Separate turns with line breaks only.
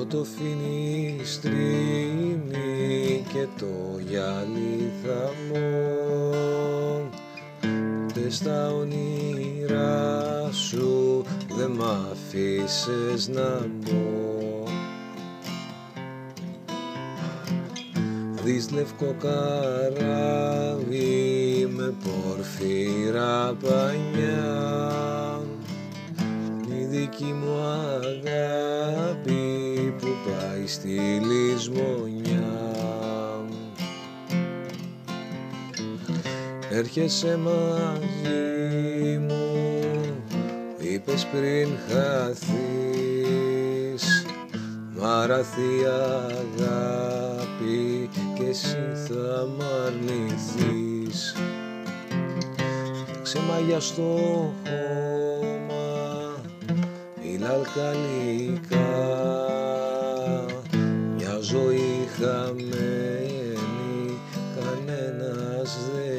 το φινιστρίνι και το γυαλί θαμό. Πες τα όνειρά σου δε μ' αφήσες να μπω. Δεις λευκό καράβι με πορφύρα πανιά, η δική μου αγάπη που πάει στη λησμονιά. Έρχεσαι μαζί μου, είπες πριν χαθείς, μ' αραθεί αγάπη και εσύ θα μ' αρνηθείς. Ξεμάγια στο χώμα, ήλα αλκαλικά, μια ζωή χαμένη, κανένας δεν